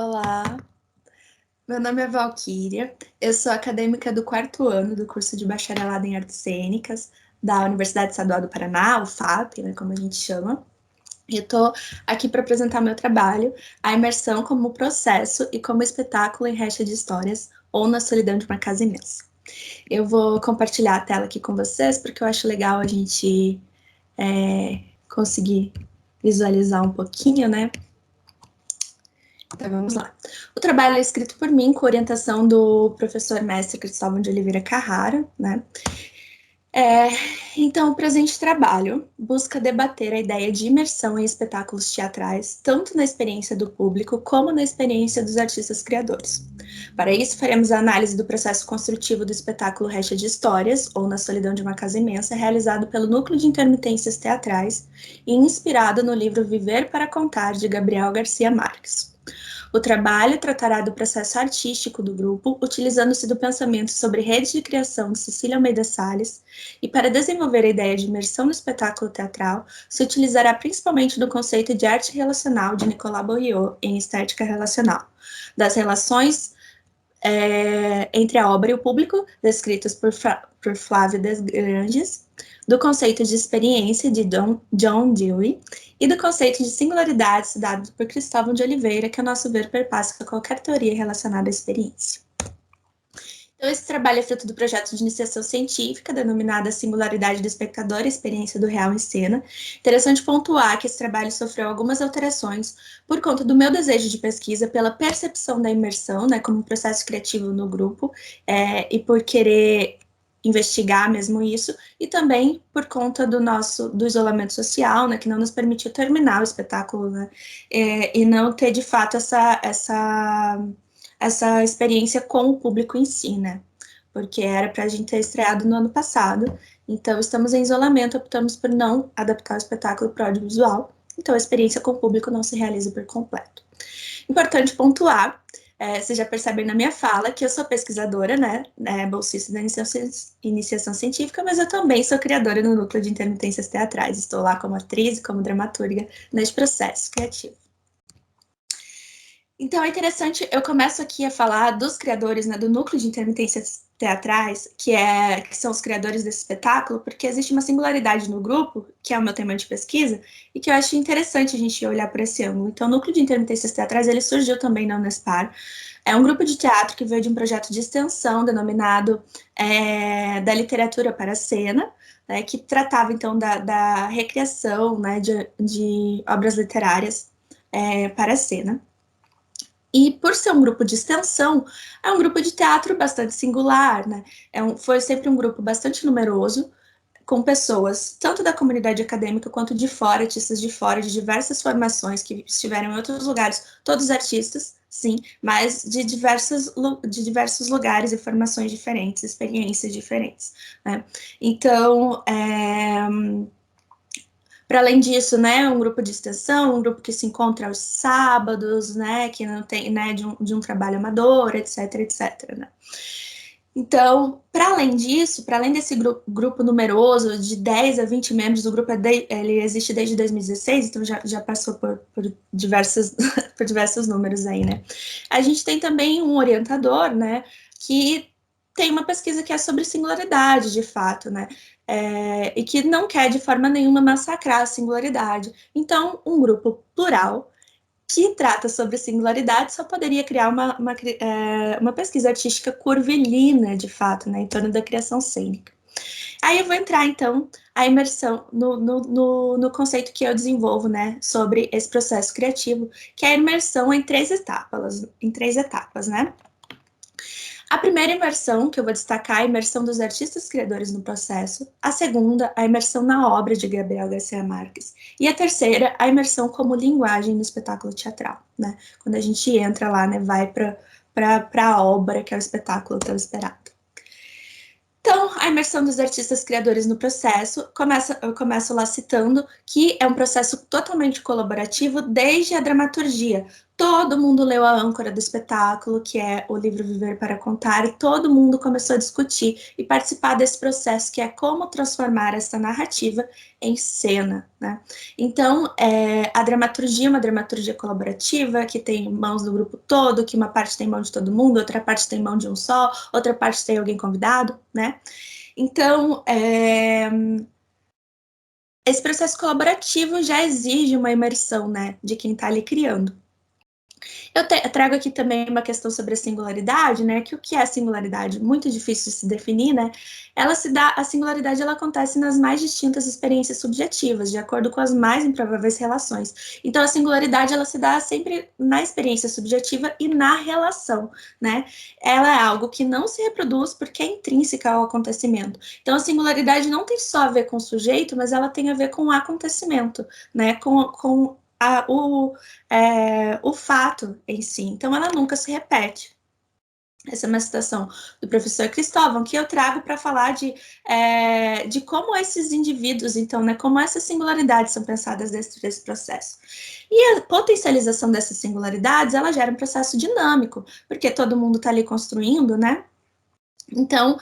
Olá, meu nome é Valquíria, eu sou acadêmica do 4º ano do curso de Bacharelado em Artes Cênicas da Universidade Estadual do Paraná, UFAP, né, como a gente chama. E eu estou aqui para apresentar meu trabalho, a imersão como processo e como espetáculo em Recha de Histórias ou na solidão de uma casa imensa. Eu vou compartilhar a tela aqui com vocês porque eu acho legal a gente conseguir visualizar um pouquinho, né? Então vamos lá. O trabalho é escrito por mim, com orientação do professor mestre Cristóvão de Oliveira Carrara, né? Então, o presente trabalho busca debater a ideia de imersão em espetáculos teatrais, tanto na experiência do público como na experiência dos artistas criadores. Para isso, faremos a análise do processo construtivo do espetáculo Recha de Histórias, ou Na Solidão de uma Casa Imensa, realizado pelo Núcleo de Intermitências Teatrais e inspirado no livro Viver para Contar, de Gabriel Garcia Marques. O trabalho tratará do processo artístico do grupo, utilizando-se do pensamento sobre redes de criação de Cecília Almeida Salles, e para desenvolver a ideia de imersão no espetáculo teatral, se utilizará principalmente do conceito de arte relacional de Nicolas Bourriot em estética relacional, das relações entre a obra e o público, descritas por Flávio Desgranges, do conceito de experiência de John Dewey e do conceito de singularidade estudado por Cristóvão de Oliveira, que, a nosso ver, perpassa qualquer teoria relacionada à experiência. Então, esse trabalho é fruto do projeto de iniciação científica, denominada Singularidade do Espectador, Experiência do Real em Cena. Interessante pontuar que esse trabalho sofreu algumas alterações por conta do meu desejo de pesquisa pela percepção da imersão, né, como um processo criativo no grupo, e por querer investigar mesmo isso, e também por conta do isolamento social, né, que não nos permitiu terminar o espetáculo, né, e não ter, de fato, essa experiência com o público em si, né? Porque era para a gente ter estreado no ano passado, então estamos em isolamento, optamos por não adaptar o espetáculo para o audiovisual, então a experiência com o público não se realiza por completo. Importante pontuar, vocês já percebem na minha fala que eu sou pesquisadora, né, bolsista da iniciação científica, mas eu também sou criadora no Núcleo de Intermitências Teatrais, estou lá como atriz e como dramaturga neste processo criativo. Então é interessante, eu começo aqui a falar dos criadores, né, do Núcleo de Intermitências Teatrais, que são os criadores desse espetáculo, porque existe uma singularidade no grupo, que é o meu tema de pesquisa, e que eu acho interessante a gente olhar por esse ângulo. Então, o Núcleo de Intermitências Teatrais, ele surgiu também na Unespar, é um grupo de teatro que veio de um projeto de extensão denominado Da Literatura para a Cena, né, que tratava, então, da recriação, né, de obras literárias para a cena. E por ser um grupo de extensão, é um grupo de teatro bastante singular, né? Foi sempre um grupo bastante numeroso, com pessoas tanto da comunidade acadêmica quanto de fora, artistas de fora, de diversas formações que estiveram em outros lugares, todos artistas, sim, mas de diversos lugares e formações diferentes, experiências diferentes, né? Então, para além disso, né, um grupo de extensão, um grupo que se encontra aos sábados, né, que não tem, né, de um trabalho amador, etc, etc, né. Então, para além disso, para além desse grupo numeroso, de 10 a 20 membros, o grupo ele existe desde 2016, então já passou por diversos números aí, né. A gente tem também um orientador, né, que tem uma pesquisa que é sobre singularidade, de fato, né, e que não quer de forma nenhuma massacrar a singularidade. Então, um grupo plural que trata sobre singularidade só poderia criar uma pesquisa artística curvilínea, de fato, né, em torno da criação cênica. Aí eu vou entrar, então, a imersão no conceito que eu desenvolvo, né, sobre esse processo criativo, que é a imersão em três etapas, né? A primeira imersão, que eu vou destacar, é a imersão dos artistas criadores no processo. A segunda, a imersão na obra de Gabriel Garcia Marques. E a terceira, a imersão como linguagem no espetáculo teatral, né? Quando a gente entra lá, né, vai para a obra, que é o espetáculo tão esperado. Então, a imersão dos artistas criadores no processo, eu começo lá citando que é um processo totalmente colaborativo desde a dramaturgia, Todo mundo leu a âncora do espetáculo, que é o livro Viver para Contar, e todo mundo começou a discutir e participar desse processo, que é como transformar essa narrativa em cena, né? Então, a dramaturgia é uma dramaturgia colaborativa, que tem mãos do grupo todo, que uma parte tem mão de todo mundo, outra parte tem mão de um só, outra parte tem alguém convidado, né? Então, esse processo colaborativo já exige uma imersão, né, de quem está ali criando. Eu trago aqui também uma questão sobre a singularidade, né? Que o que é a singularidade? Muito difícil de se definir, né? A singularidade ela acontece nas mais distintas experiências subjetivas, de acordo com as mais improváveis relações. Então, a singularidade ela se dá sempre na experiência subjetiva e na relação, né? Ela é algo que não se reproduz porque é intrínseca ao acontecimento. Então, a singularidade não tem só a ver com o sujeito, mas ela tem a ver com o acontecimento, né? Com o fato em si. Então, ela nunca se repete. Essa é uma citação do professor Cristóvão, que eu trago para falar de como esses indivíduos, então, né, como essas singularidades são pensadas dentro desse processo. E a potencialização dessas singularidades, ela gera um processo dinâmico, porque todo mundo está ali construindo, né? Então,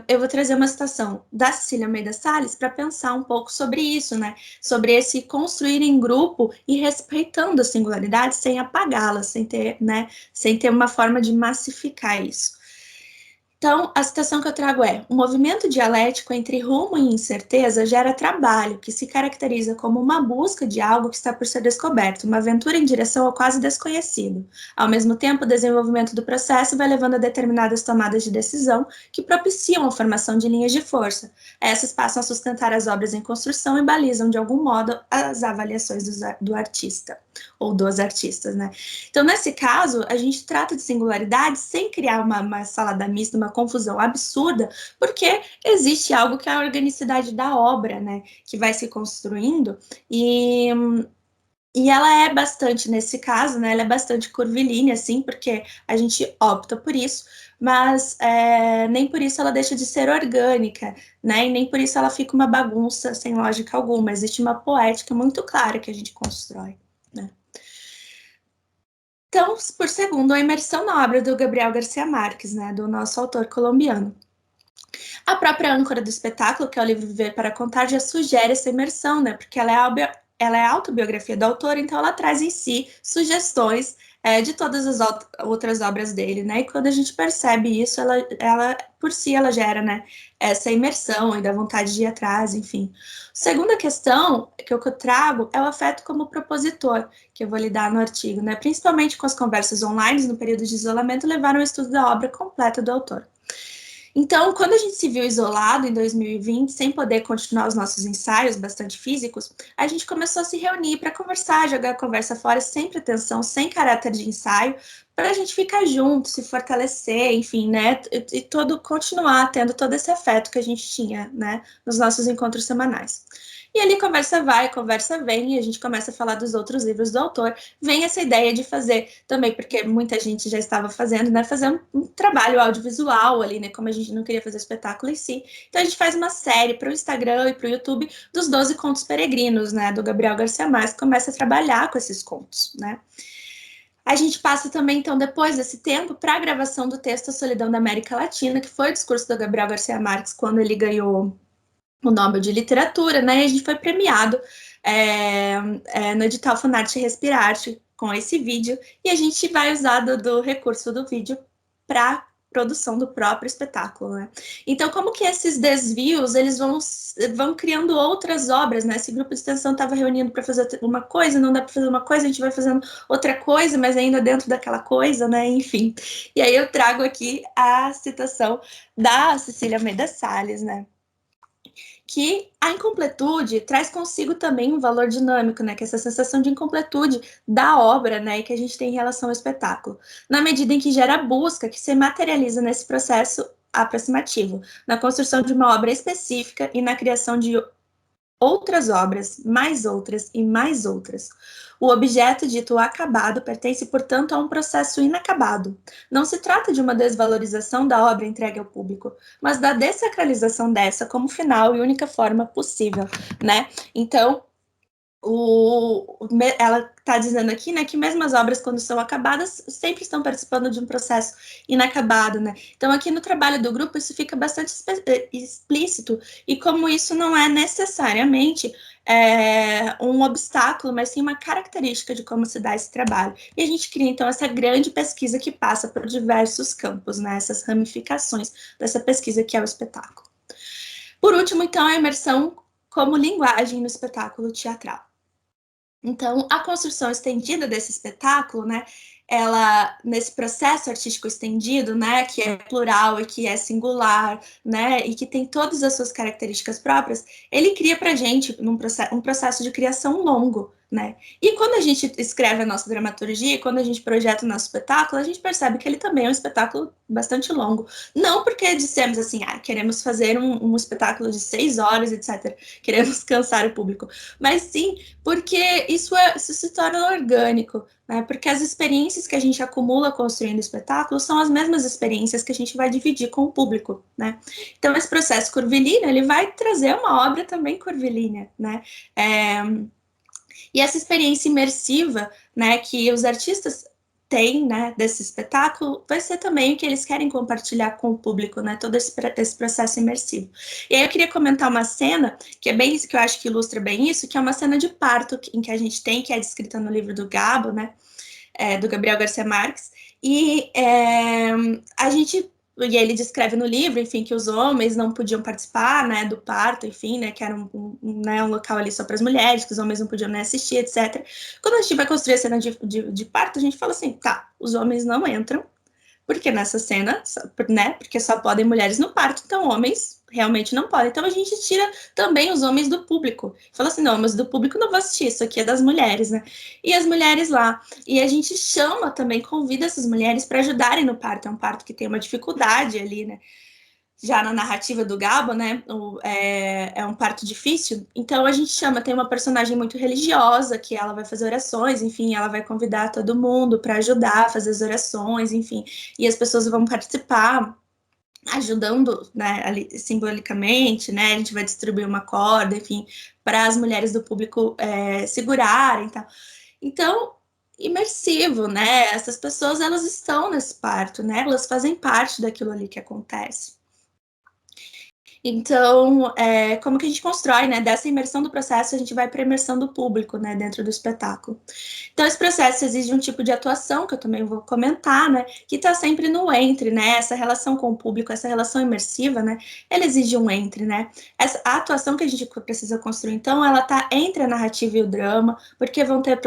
eu vou trazer uma citação da Cecília Almeida Salles para pensar um pouco sobre isso, né? Sobre esse construir em grupo e respeitando as singularidades sem apagá-las, sem ter uma forma de massificar isso. Então, a citação que eu trago é: o movimento dialético entre rumo e incerteza gera trabalho, que se caracteriza como uma busca de algo que está por ser descoberto, uma aventura em direção ao quase desconhecido. Ao mesmo tempo, o desenvolvimento do processo vai levando a determinadas tomadas de decisão que propiciam a formação de linhas de força. Essas passam a sustentar as obras em construção e balizam, de algum modo, as avaliações do artista, ou dos artistas, né? Então, nesse caso, a gente trata de singularidade sem criar uma salada mista, uma confusão absurda, porque existe algo que é a organicidade da obra, né, que vai se construindo, e ela é bastante, nesse caso, né, ela é bastante curvilínea, assim, porque a gente opta por isso, mas nem por isso ela deixa de ser orgânica, né, e nem por isso ela fica uma bagunça sem lógica alguma. Existe uma poética muito clara que a gente constrói, né. Então, por segundo, a imersão na obra do Gabriel Garcia Marques, né, do nosso autor colombiano. A própria âncora do espetáculo, que é o livro Viver para Contar, já sugere essa imersão, né, porque ela é a autobiografia do autor, então ela traz em si sugestões de todas as outras obras dele, né, e quando a gente percebe isso, ela por si, ela gera, né, essa imersão e dá vontade de ir atrás, enfim. Segunda questão que eu trago é o afeto como propositor, que eu vou lidar no artigo, né, principalmente com as conversas online no período de isolamento, levaram ao estudo da obra completa do autor. Então, quando a gente se viu isolado em 2020, sem poder continuar os nossos ensaios bastante físicos, a gente começou a se reunir para conversar, jogar a conversa fora, sem pretensão, sem caráter de ensaio, para a gente ficar junto, se fortalecer, enfim, né, e continuar tendo todo esse afeto que a gente tinha, né, nos nossos encontros semanais. E ali conversa vai, conversa vem, e a gente começa a falar dos outros livros do autor. Vem essa ideia de fazer também, porque muita gente já estava fazendo, né? Fazer um trabalho audiovisual ali, né? Como a gente não queria fazer espetáculo em si. Então a gente faz uma série para o Instagram e para o YouTube dos 12 Contos Peregrinos, né? Do Gabriel Garcia Marques, que começa a trabalhar com esses contos, né? A gente passa também, então, depois desse tempo, para a gravação do texto A Solidão da América Latina, que foi o discurso do Gabriel Garcia Marques quando ele ganhou o Nobel de Literatura, né? E a gente foi premiado no edital Funarte Respirarte com esse vídeo, e a gente vai usar do recurso do vídeo para produção do próprio espetáculo, né? Então, como que esses desvios, eles vão criando outras obras, né? Esse grupo de extensão estava reunindo para fazer uma coisa, não dá para fazer uma coisa, a gente vai fazendo outra coisa, mas ainda dentro daquela coisa, né? Enfim. E aí eu trago aqui a citação da Cecília Almeida Salles, né? Que a incompletude traz consigo também um valor dinâmico, né, que é essa sensação de incompletude da obra, né, e que a gente tem em relação ao espetáculo, na medida em que gera a busca que se materializa nesse processo aproximativo, na construção de uma obra específica e na criação de outras obras, mais outras e mais outras. O objeto dito acabado pertence, portanto, a um processo inacabado. Não se trata de uma desvalorização da obra entregue ao público, mas da dessacralização dessa como final e única forma possível, né? Então, ela está dizendo aqui, né, que mesmo as obras, quando são acabadas, sempre estão participando de um processo inacabado, né? Então, aqui no trabalho do grupo, isso fica bastante explícito, e como isso não é necessariamente um obstáculo, mas sim uma característica de como se dá esse trabalho. E a gente cria, então, essa grande pesquisa que passa por diversos campos, né? Essas ramificações dessa pesquisa que é o espetáculo. Por último, então, a imersão como linguagem no espetáculo teatral. Então, a construção estendida desse espetáculo, né, ela, nesse processo artístico estendido, né, que é plural e que é singular, né, e que tem todas as suas características próprias, ele cria para a gente um processo de criação longo, né? E quando a gente escreve a nossa dramaturgia, quando a gente projeta o nosso espetáculo, a gente percebe que ele também é um espetáculo bastante longo. Não porque dissemos assim, queremos fazer um espetáculo de 6 horas, etc. Queremos cansar o público, mas sim porque isso se torna orgânico, né? Porque as experiências que a gente acumula construindo espetáculos são as mesmas experiências que a gente vai dividir com o público, né? Então, esse processo curvilíneo, ele vai trazer uma obra também curvilínea, né? E essa experiência imersiva, né, que os artistas têm, né, desse espetáculo, vai ser também o que eles querem compartilhar com o público, né, todo esse processo imersivo. E aí eu queria comentar uma cena que é bem isso, que eu acho que ilustra bem isso, que é uma cena de parto em que a gente tem, que é descrita no livro do Gabo, né, do Gabriel Garcia Marques, e a gente e ele descreve no livro, enfim, que os homens não podiam participar, né, do parto, enfim, né, que era um local ali só para as mulheres, que os homens não podiam nem assistir, etc. Quando a gente vai construir a cena de parto, a gente fala assim, tá, os homens não entram, porque nessa cena, né, porque só podem mulheres no parto, então homens realmente não podem. Então a gente tira também os homens do público. Fala assim, não, mas do público não vou assistir, isso aqui é das mulheres, né? E as mulheres lá. E a gente chama também, convida essas mulheres para ajudarem no parto. É um parto que tem uma dificuldade ali, né? Já na narrativa do Gabo, né, é um parto difícil, então a gente chama, tem uma personagem muito religiosa, que ela vai fazer orações, enfim, ela vai convidar todo mundo para ajudar a fazer as orações, enfim, e as pessoas vão participar, ajudando, né, ali, simbolicamente, né, a gente vai distribuir uma corda, enfim, para as mulheres do público segurarem, tá? Então, imersivo, né, essas pessoas, elas estão nesse parto, né, elas fazem parte daquilo ali que acontece. Então, como que a gente constrói, né? Dessa imersão do processo, a gente vai para a imersão do público, né? Dentro do espetáculo. Então, esse processo exige um tipo de atuação, que eu também vou comentar, né? Que está sempre no entre, né? Essa relação com o público, essa relação imersiva, né? Ela exige um entre, né? A atuação que a gente precisa construir, então, ela está entre a narrativa e o drama, porque vão ter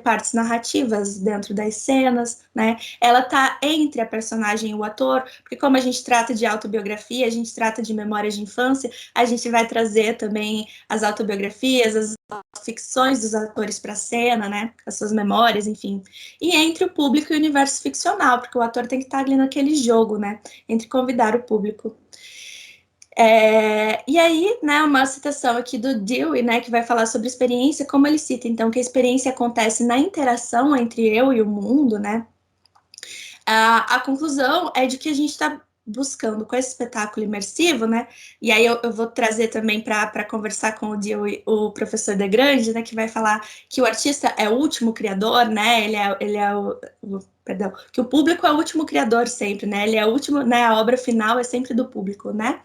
partes narrativas dentro das cenas, né? Ela está entre a personagem e o ator, porque como a gente trata de autobiografia, a gente trata de memórias de infância, a gente vai trazer também as autobiografias, as ficções dos atores para a cena, né? As suas memórias, enfim. E entre o público e o universo ficcional, porque o ator tem que estar ali naquele jogo, né? Entre convidar o público. E aí, né, uma citação aqui do Dewey, né, que vai falar sobre experiência, como ele cita, então, que a experiência acontece na interação entre eu e o mundo, né? A conclusão é de que a gente está buscando com esse espetáculo imersivo, né? E aí eu vou trazer também para conversar com o professor De Grande, né? Que vai falar que o artista é o último criador, né? Ele é perdão, que o público é o último criador sempre, né? Ele é o último, né? A obra final é sempre do público, né?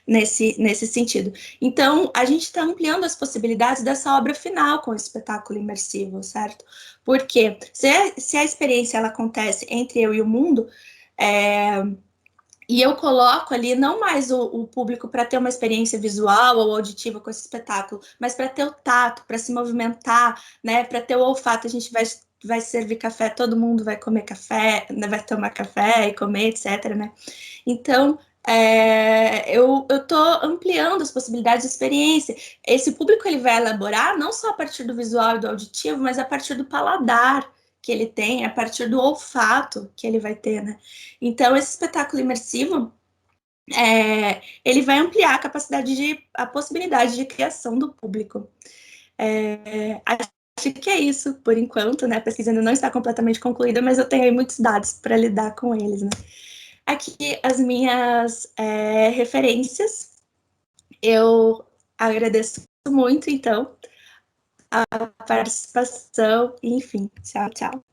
Nesse sentido. Então, a gente está ampliando as possibilidades dessa obra final com o espetáculo imersivo, certo? Porque se a experiência ela acontece entre eu e o mundo, e eu coloco ali não mais o público para ter uma experiência visual ou auditiva com esse espetáculo, mas para ter o tato, para se movimentar, né? Para ter o olfato, a gente vai servir café, todo mundo vai comer café, vai tomar café e comer, etc, né? Então, eu estou ampliando as possibilidades de experiência. Esse público ele vai elaborar não só a partir do visual e do auditivo, mas a partir do paladar que ele tem, a partir do olfato que ele vai ter, né? Então, esse espetáculo imersivo, ele vai ampliar a possibilidade de criação do público. Acho que é isso, por enquanto, né? A pesquisa ainda não está completamente concluída, mas eu tenho aí muitos dados para lidar com eles, né? Aqui as minhas referências. Eu agradeço muito, então, a participação, enfim. Tchau, tchau.